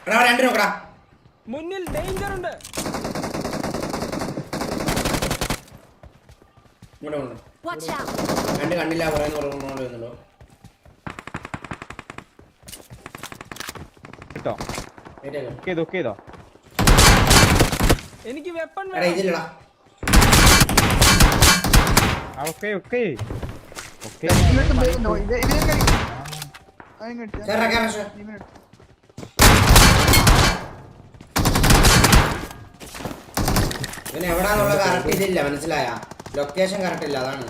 എടാ രണ്ട് നോക്കടാ. മുന്നിൽ ഡേഞ്ചർ ഉണ്ട്. രണ്ട് കണ്ടില്ല പറയുന്നുണ്ടോ എനിക്ക് വെപ്പൺ ഇതില്ലടാ. ഇവന് എവിടാന്നുള്ള കറക്റ്റ് ഇതില്ല, മനസ്സിലായ? ലൊക്കേഷൻ കറക്റ്റ് ഇല്ല, അതാണ്.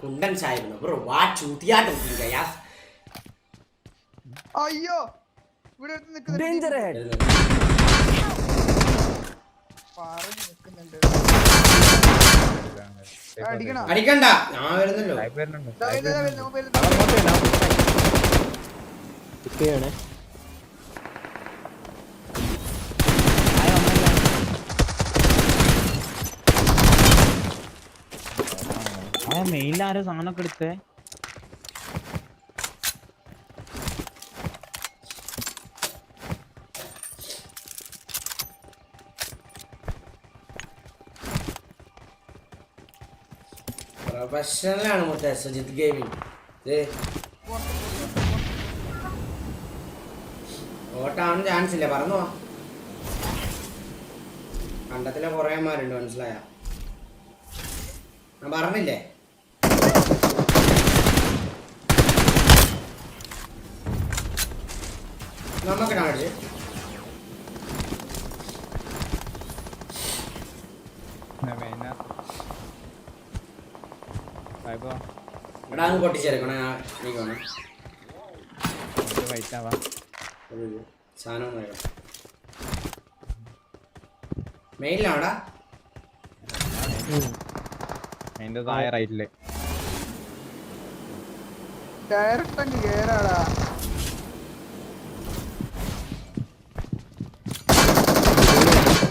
കുണ്ടൻ സായിരുന്നു ബ്രോ, വാട്ട് ചൂട്ടിയാട്ടോ. അയ്യോ ഇവിടെ ഡേഞ്ചർ ഹെഡ് അടിക്കണ്ട, ഞാൻ വരുന്നല്ലോ. മെയിലാരോ സാധനമൊക്കെ എടുത്തേ. പ്രൊഫഷണലാണ് മൊത്തം സുജിത് ഗെയിമിംഗ്. ഓട്ടാവാൻ ചാൻസ് ഇല്ല, പറഞ്ഞു പോവാ. കണ്ടത്തിലെ കുറേമാരുണ്ട്, മനസ്സിലായ? ഞാൻ പറഞ്ഞില്ലേ? നമുക്കിടാൻ അടിച്ച് എടാ അങ്ങ് പൊട്ടിച്ചേർക്കണേ. നീക്കണേ സാധനം മെയിലാടാ. അതിന്റെ താഴെ റൈറ്റില് ഡയറക്റ്റ് അങ്ങ് കേറാടാ.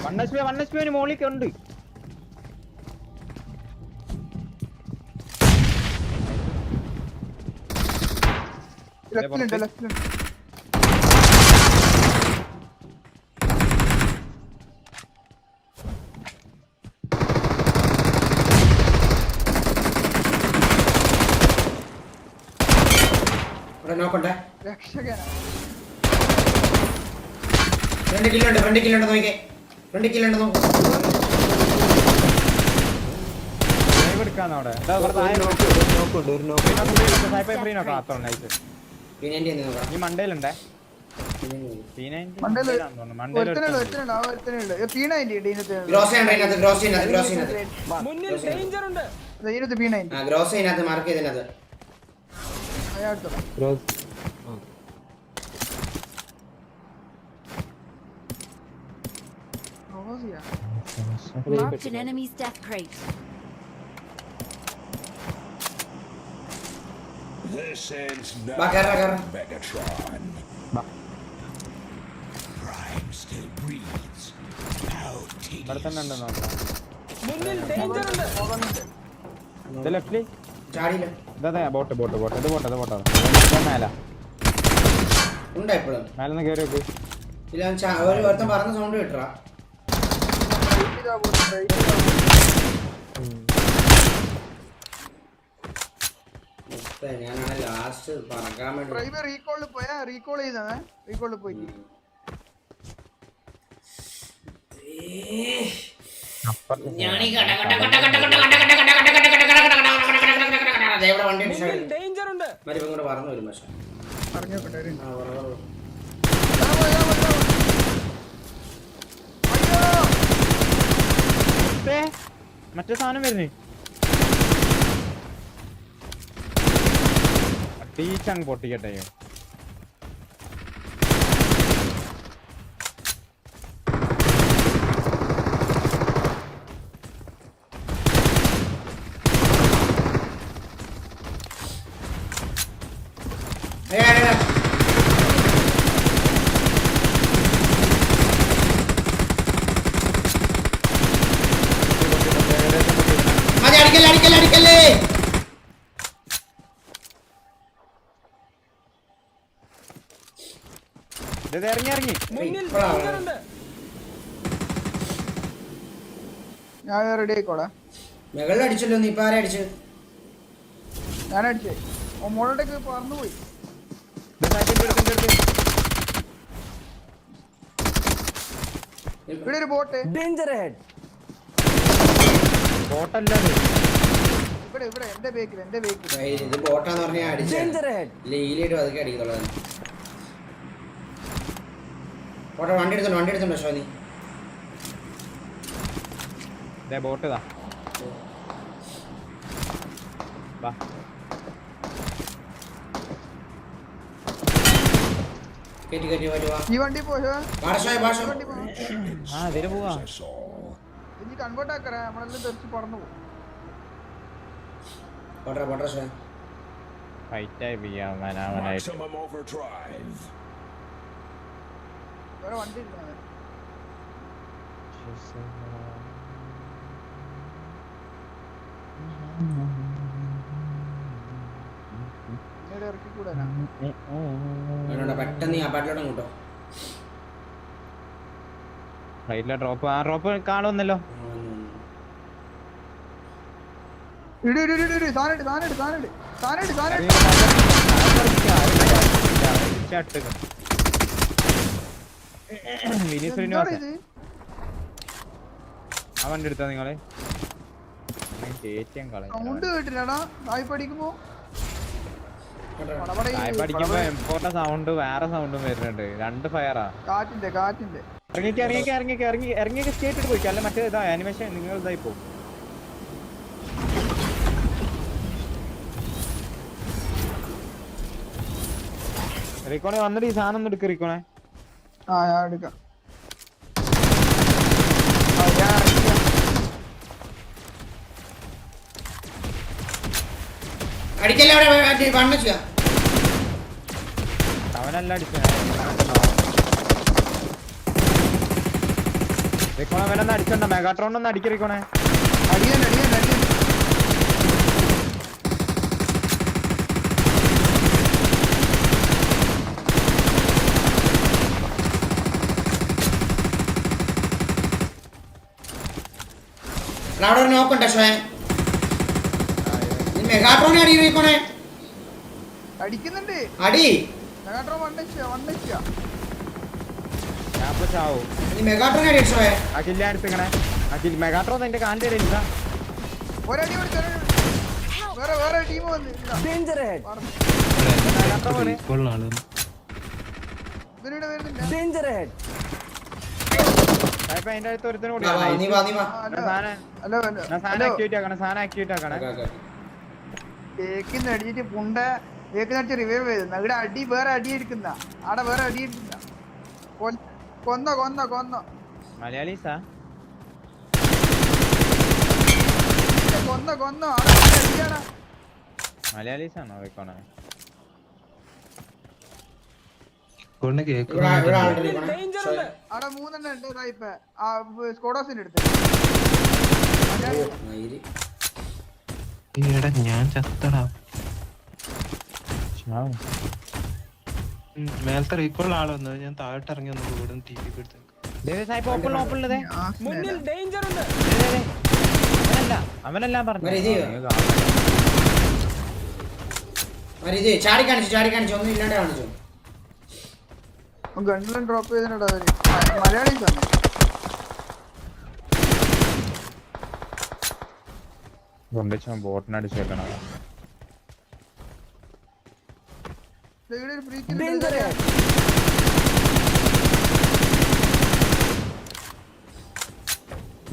വണ്ണസ്പി മോളിക്ക് ഉണ്ട്. ലെഫ്റ്റിലുണ്ട്, ലെഫ്റ്റിലുണ്ട്. നോക്കട്ടെ. രക്ഷകനാ. ഫ്രണ്ട് കില്ലുണ്ട് നോക്കിക്കേ. ഫ്രണ്ട് കില്ലുണ്ട് നോക്ക്. മണ്ടയിലുണ്ടേ. മാർക്ക് ചെയ്തതിനകത്ത് Marked an enemy's death crate. This is Megatron. Crime still breathes. How മുന്നിൽ ഡേഞ്ചർ ഉണ്ട്. ചാടിയില്ല. ബോട്ട് മേല ഉണ്ടാ ഇപ്പോഴും മേലെന്ന് കയറി വെക്ക്. ഇല്ല, ഒരു ഒരുത്തൻ പറഞ്ഞ സൗണ്ട് കിട്ടറാ. ഞാനാണ് ലാസ്റ്റ് പറക്കാൻ വേണ്ടി റീകോൾ ചെയ്താ പോയി. ഡേഞ്ചർ ഉണ്ട്. പറഞ്ഞു വരും പക്ഷെ മറ്റേ സാധനം വരുന്നേ ടീച്ചങ്ങ് പൊട്ടിക്കട്ടെ അടിക്കല്ലേ ഇറങ്ങി മുന്നിൽ ഇപ്പോഴാണ്. ഡേഞ്ചർ ഉണ്ട്. ഞാൻ റെഡി ആയിക്കോളാ. മുകളിൽ അടിച്ചല്ലോ നീ ഇപ്പൊ ആരെ അടിച്ചു? ഞാൻ അടിച്ചേ. മോളോടേക്ക് പറന്നുപോയി. ഇവിടെ ഒരു ബോട്ട്. Danger ahead. ബോട്ടല്ലാതെ ഇവിടെ ഇവിടെ എന്റെ ബേക്കിൽ ഇത് ബോട്ടാന്ന് പറഞ്ഞാൽ അടിച്ചു Danger ahead. ലീലായിട്ട് അതൊക്കെ അടിക്കുള്ളൂ. പോട്ടെ, വണ്ടി എടുത്തുണ്ടോ ഷോനി? ബോട്ട് ഇതാ വാ കേറ്റി വരുവാ. ഈ വണ്ടി പോയോ? ഭാഷ വണ്ടി പോ. ഇതില് പോവാ That's all. ഇനി കൺവേർട്ട് ആക്കറ നമ്മളെല്ലാം തെറിച്ച് പറന്നു പോകും. പോട്ടെ ഷോ. ഫൈറ്റായി അവനായിട്ട് Maximum overdrive. വേറെ വണ്ടി ഇല്ല. പിന്നീട് ഇറക്കി കൂടാനാ. പെട്ടെന്ന് ഈ അപ്പാർട്ടിലോട്ട് കൂട്ടോ. റൈറ്റിലെ ഡ്രോപ്പ് കാണുമെന്നല്ലോ. ഇട് സാധനം വിനീത് ശ്രീനിവാസൻ ആ വണ്ടി എടുത്താ നിങ്ങളെ സൗണ്ട് കേട്ടില്ലടാ സായിപ്പ് അടിക്കുമ്പോ. പഠിക്കുമ്പോ എംപോർട്ട സൗണ്ട് വേറെ സൗണ്ടും വരുന്നുണ്ട്. രണ്ട് ഫയറാ. കാറ്റിന്റെ ഇറങ്ങിയൊക്കെ സ്റ്റേറ്റ് ഇട്ട് പോയിക്കാം. അല്ല മറ്റേ ഇതാ ആനിമേഷൻ നിങ്ങൾ ഇതായി പോകും. റിക്കോണെ വന്നിട്ട് ഈ സാധനം ഒന്ന് എടുക്ക റിക്കോണെ. ഞാൻ എടുക്കാം. അടിക്കല്ലേ അവിടെ വണ്ണിച്ച. അവനല്ല അടിച്ച റിക്കോണെ അവനൊന്ന് അടിച്ചോണ്ട. മെഗാട്രോൺ ഒന്ന് അടിക്ക റിക്കോണെ. അടിയൻ അവിടെ നോക്കണ്ട ഷോയെ. മെഗാട്രോണെ അടിക്കണേ. അടിക്കുന്നുണ്ട്. അടി മെഗാട്രോണെ അടി ഷോയെ. അഖിലിനെ അടുപ്പിക്കണേ. അഖിൽ മെഗാട്രോൺ എന്റെ കാലിന്റെ ഇടയില്ല. ഒരടി വേറെ ടീം വന്ന് Danger ahead. ഇവരുടെ വരുന്നില്ല. Danger ahead. അതിന്റെ അടുത്ത് ഒരുത്തനും കൂടി നീ വാ. സാധനം ആക്ടിവേറ്റ് ആക്കണേ. കേക്കിന്ന് അടിച്ചിട്ട് പുണ്ട കേക്കിനടിച്ച് റിവൈവ് ചെയ്തു. ഇവിടെ അടി വേറെ അടി എടുക്കുന്ന ആടെ വേറെ അടി എടുക്കുന്ന കൊന്ന മലയാളീസാ കൊന്ന അടിയാണ്. മലയാളീസാണോ റിക്കോണെ? Danger ഉണ്ട്. അവിടെ 3 എണ്ണം ഉണ്ട്. ഇപ്പൊ സ്കോഡോസിന്റെ അടുത്ത് ഞാൻ ചത്തടാ. മേലത്തെ റീക്കോൾ ആള് വന്നത്. ഞാൻ താഴോട്ട് ഇറങ്ങി വന്നു. ഇവിടെ ടി വി മുന്നിൽ ഡേഞ്ചർ ഉണ്ട്. അവനെല്ലാം പറഞ്ഞു. ചാടി കാണിച്ചു ഒന്നും ഇല്ലാണ്ട് കാണിച്ചു. ഗണ്ണിലും ഡ്രോപ്പ് ചെയ്തിട്ടുണ്ടോ അവര്? മലയാളീസ് ആണ്. ബോട്ടിനടിച്ചേക്കണം. ഇവിടെ ഒരു ഫ്രീ Danger ahead.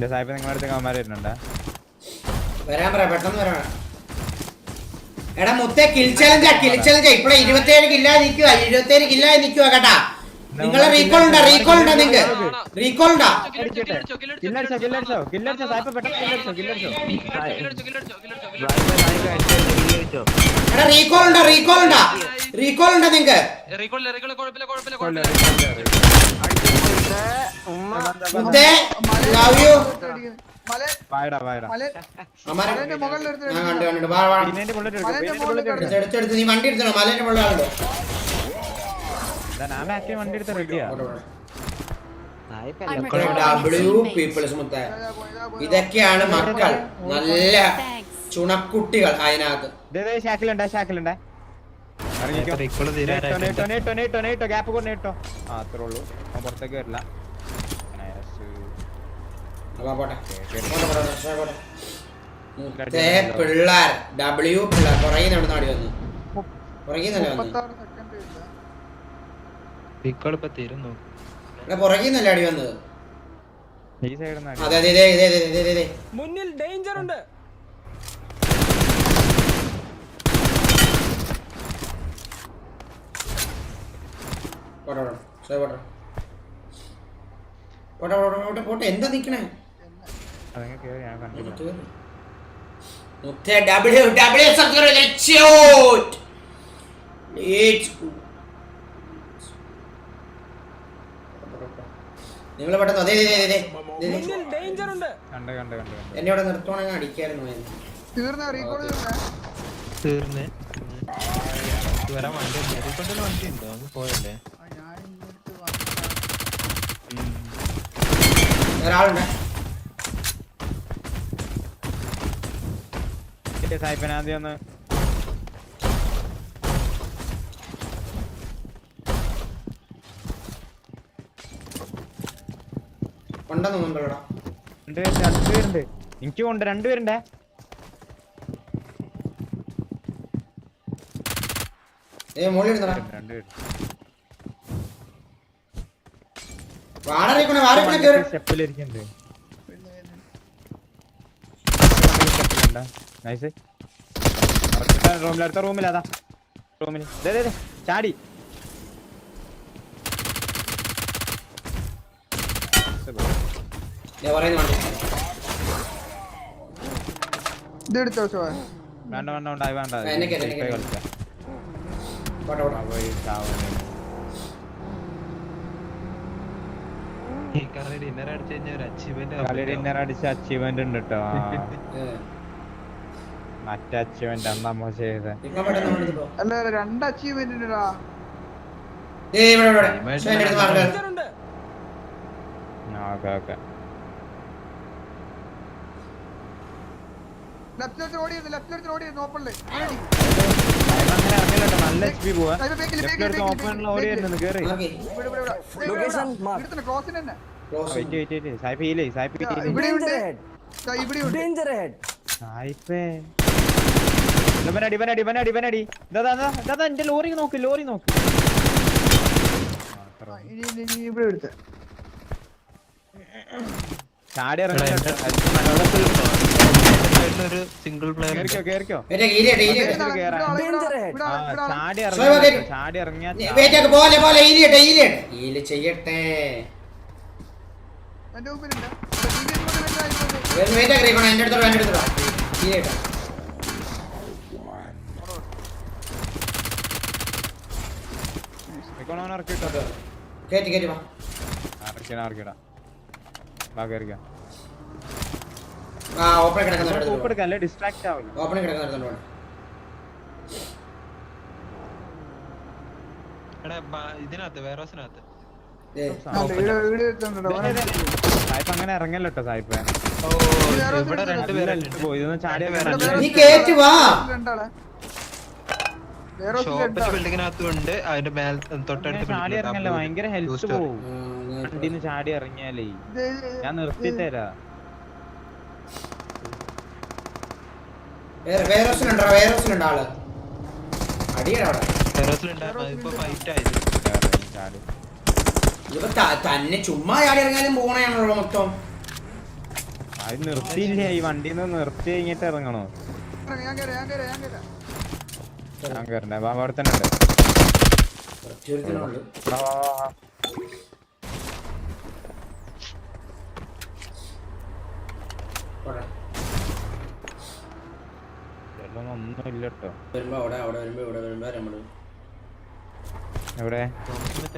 സാഹിബ് നിങ്ങളുടെ അടുത്ത് കമാർ വരുന്നുണ്ടോ? വരാൻ പറ, പെട്ടെന്ന് വരാൻ. എടാ മുത്തേ കിൽ ചലഞ്ചാ ഇപ്പഴേ 27 കില്ലായി നിൽക്കുക, 27 കില്ലായി നിൽക്കുക കേട്ടാ. നിങ്ങളെ റീകോൾ ഉണ്ടോ നിങ്ങക്ക്? റീകോൾ ഉണ്ടോ? എടാ റീകോൾ ഉണ്ടോ നിങ്ങക്ക്? മുത്തേ ലവ് യു. മലേന്റെ മുകളിലെടുത്ത് ഞാൻ കണ്ടു വാ വാ. എടുത്ത് നീ വണ്ടി എടുത്തോ, മലേന്റെ മുകളിൽ ആളുണ്ടോ? വണ്ടി എടുത്ത റെഡിയാ. I'm മക്കളെ recording W teammates. പീപ്പിൾസ് മുത്തേ, ഇതൊക്കെയാണ് മക്കൾ, നല്ല ചുണക്കുട്ടികൾ അതിനകത്ത്. ഷാക്കിലുണ്ടേ റീകോള് തീരാനായിട്ടുണ്ട്. ഗ്യാപ്പ് കൊണ്ട് ഇട്ടോ. അത്രേ ഉള്ളൂ, പുറത്തേക്ക് വരില്ല. അപ്പൊ പോട്ടെ. മുത്തേ പിള്ളേർ W പിള്ളേർ പുറകിൽ നിന്ന് നാടി വന്നു, പുറകിൽ നിന്നല്ലേ വന്നു. 36 സെക്കൻഡ് ഇല്ല. റീകോൾ ഇപ്പൊ തീരുന്നു. ഇവിടെ പുറകിൽ നിന്നല്ലേ അടി വന്നത്. ഈ സൈഡിൽ നിന്ന് അതെ അതെ ഇതേ മുന്നിൽ ഡേഞ്ചർ ഉണ്ട്. പോട്ടെ എന്താ നിക്കണേ? അതങ്ങനെ കേറി, ഞാൻ കണ്ടില്ല. മുത്തേ W സബ്സ്ക്രൈബ്. നിങ്ങൾ പെട്ടെന്ന് അതെ മുന്നിൽ ഡേഞ്ചർ ഉണ്ട്. കണ്ട് എന്നെ ഇവിടെ നിർത്തുവാണെങ്കിൽ അടിക്കായിരുന്നു. തീർന്ന റീകോൾ തീർന്ന് വരാൻ വണ്ടി റീകോളിൽ വണ്ടി ഉണ്ടോ? അങ്ങ് പോയല്ലേ? ഞാൻ ഇങ്ങോട്ട് ഒരാളുണ്ട്. സായിപ്പൻ ആദ്യം ഒന്ന് ഉണ്ടെന്ന് മുമ്പല്ലടാ. രണ്ടുപേരുണ്ട്. എനിക്കും ഉണ്ട്, രണ്ടുപേരുണ്ടേ. മോളിൽ ഇരുന്നടാ. രണ്ടുപേര് സ്റ്റെപ്പിലിരിക്കുന്നുണ്ട്. നൈസ്. റൂമിൽ, അടുത്ത റൂമിലാ. റൂമിൽ ചാടി. ഇതെടുത്തോ ചോ. വേണ്ട എനിക്ക് കളിക്കാം. ഈ കളി ഡിന്നർ അടിച്ചു കഴിഞ്ഞാൽ ഒരു കളി ഡിന്നർ അടിച്ച അച്ചീവ്മെന്റ് ഉണ്ട് കേട്ടോ. മറ്റേ അച്ചീവ്മെന്റ് അന്ന് നമ്മ ചെയ്ത അല്ല 2 അച്ചീവ്മെന്റ് ഉണ്ടടാ. ഡേഞ്ചർ ഉണ്ട്. ഓക്കെ ലെഫ്റ്റ് ഓടി ഓപ്പണില്. അങ്ങനെ ഇറങ്ങില്ലട്ടോ, നല്ല HP പോവാ. ഓപ്പണിൽ ഓടി വരുന്നു. കേറി ലൊക്കേഷൻ മാർക്ക്. ഇവിടുത്തെ ക്രോസിന് തന്നെ. വെയിറ്റ് സായിപ്പ് ഹീലേ. ഇവിടെ ഉണ്ട്. Danger head. ഇവിടെ ഉണ്ട്. Danger head. സായിപ്പേ ഇവനടി. ദാ എന്റെ ലോറി നോക്ക്. ഇനി ഇവിടെ എടുത്ത്. ചാടി ഒരു സിംഗിൾ പ്ലെയർ. കേറിക്കോ. Danger head. ചാടി ഇറങ്ങിയാ ചെയ്യട്ടെ. എന്റെ മുമ്പിലുണ്ട്. എന്റെ അടുത്തോടാ. കേറ്റി വാ. ഓപ്പൺ കിടക്കുന്നുണ്ട്. ഡിസ്ട്രാക്ട് ആവില്ല. ഓപ്പൺ കിടക്കുന്നുണ്ട്. ഇതിനകത്ത് വേറോസിനകത്ത് സായിപ്പ് അങ്ങനെ ഇറങ്ങല്ലോ സായിപ്പ്. ഇവിടെ രണ്ടുപേരുണ്ട്. ഇതൊന്നും ചാടി നീ കേറ്റി വാ. ഷോപ്പിന്റെ ബിൽഡിങ്ങിനകത്തും ഉണ്ട്. അതിന്റെ മേൽ തൊട്ടടുത്ത് ചാടി ഇറങ്ങല്ലേ, ഭയങ്കര ഹെൽത്ത് പോവും വണ്ടിന്ന് ചാടി ഇറങ്ങിയാലേ. ഞാൻ നിർത്തി തരാ. വേറൊസിലുണ്ടോ ആള്? അടിയടാ ഇപ്പൊ ഫൈറ്റ് ആയത്. ഇതിപ്പോ തന്നെ ചുമ്മാ ചാടി ഇറങ്ങാനും പോണയാണല്ലോ മൊത്തം. അത് നിർത്തിയില്ലേ ഈ വണ്ടിന്ന് നിർത്തി കഴിഞ്ഞിട്ട് ഇറങ്ങണോ? ഞാൻ കേറാം ഞാൻ കയറണ്ടേ അവിടെ തന്നെ ഉണ്ട്. കുറച്ചൊരുത്തനുള്ളൂ. വാ, വാ, വാ, വാ. പോടാ. വെള്ളം ഒന്നും ഇല്ല കേട്ടോ. വരുമ്പോ അവിടെ വരുമ്പോ ഇവിടെ വരുമ്പോ നമ്മള് എവിടെ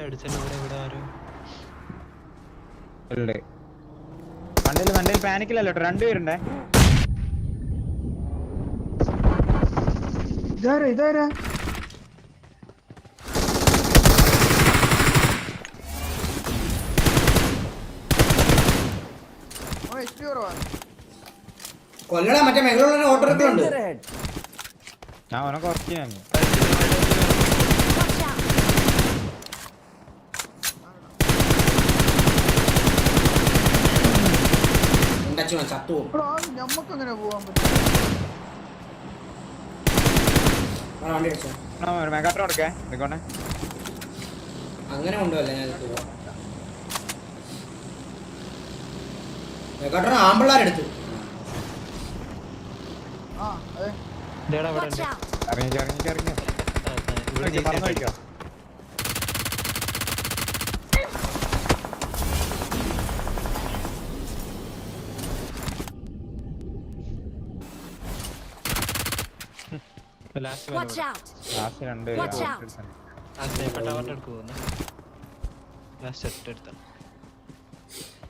അടിച്ചല്ലോ ഇവിടെ ആരോ ഉണ്ട്. വണ്ടിയിൽ പാനിക്കില്ലല്ലോ കേട്ടോ. രണ്ടുപേരുണ്ടേ. ഇതാരാ HP കുറവാണ്. കൊല്ലടാ. മറ്റേ മേഖലയുള്ള ഓട്ടോറിക്കുണ്ട്. Danger ahead. ഞാൻ അവനെ കുറച്ച് ഞാൻ Watch out! ഉണ്ടച്ചു ചത്തു. എടാ, ഞമ്മക്ക് എങ്ങനെ പോവാൻ പറ്റും? വണ്ടി അടിച്ചോ. മെഗാട്രോൺ എടുക്കേ എടുക്കോണേ. അങ്ങനെ കൊണ്ടുവല്ലേ ഞാൻ മെഗാട്രോൺ ആമ്പിള്ളാരെടുത്തു. ആ അതെ ഇതെടാ ഇവിടെ Watch ഉണ്ട്. out! ഇറങ്ങി ഇവിടെ പറഞ്ഞു വയ്ക്കോ. Last Watch out! ലാസ്റ്റ് രണ്ട് Watch out. ടവറിന്റെ അടുത്ത് പോകുന്നു. ലാസ്റ്റ് ഒറ്റ എടുത്താണ്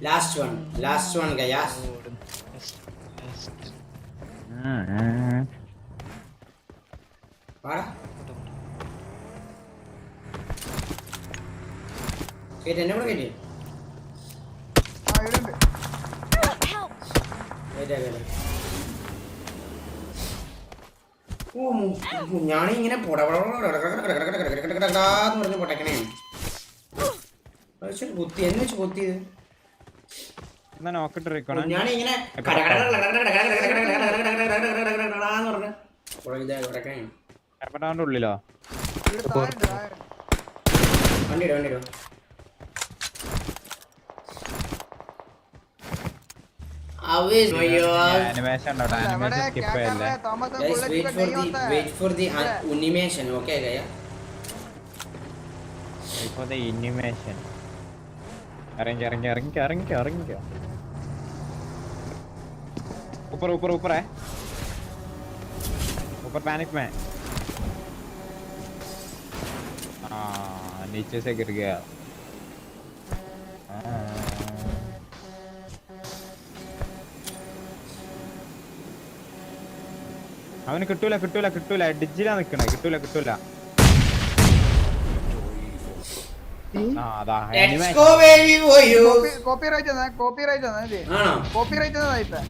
ലാസ്റ്റ് വൺ ഗയാസ്. വാടാ. കേട്ടി എന്നെ കൂടെ കേട്ടി. ആ ഇവിടെ ഉണ്ട്. Help! ഞാനിങ്ങനെ പറഞ്ഞ് പൊട്ടക്കണേ. കുത്തി എന്ന് വെച്ച് കുത്തിയത് എന്നാ നോക്കിട്ട് ഇരിക്കണേ. ഞാനിങ്ങനെ പറഞ്ഞ് എപ്പട്ടാണ്ട് ഉള്ളിലോ ഇവിടെ താഴെ വണ്ടിയിടോ. ആനിമേഷൻ ഉണ്ടോ? ആനിമേഷൻ സ്കിപ്പ് ചെയ്യല്ലേ. Wait for the animation, okay guys? ഇപ്പൊ ഇനിമേഷൻ ഇറങ്ങിക്കോ. ऊपर है ऊपर पैनिक में. नीचे से गिर गया. അവന് കിട്ടൂല ഡിജിലാ നിക്കണേ. കിട്ടൂല. Let's go baby for you. Copyright ആയിട്ട്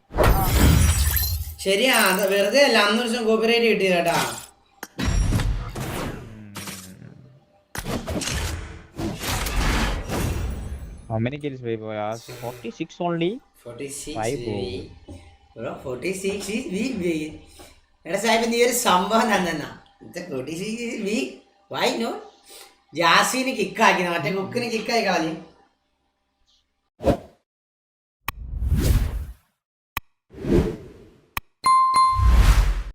ശരിയാ. അത് വെറുതെ അല്ല. അന്ന് ദിവസം കോപ്പിറൈറ്റ് കിട്ടിയത് കേട്ടാ. How many kills we have? 46 only. 46 5 bro. 46 is big. എടാ സാഹിബ് നീ ഒരു സംഭവം തന്നെ. 46 is big. Why not? ജാസിന് കിക്കാക്കി. മറ്റേ കുക്കിന് കിക്കായി കളഞ്ഞു.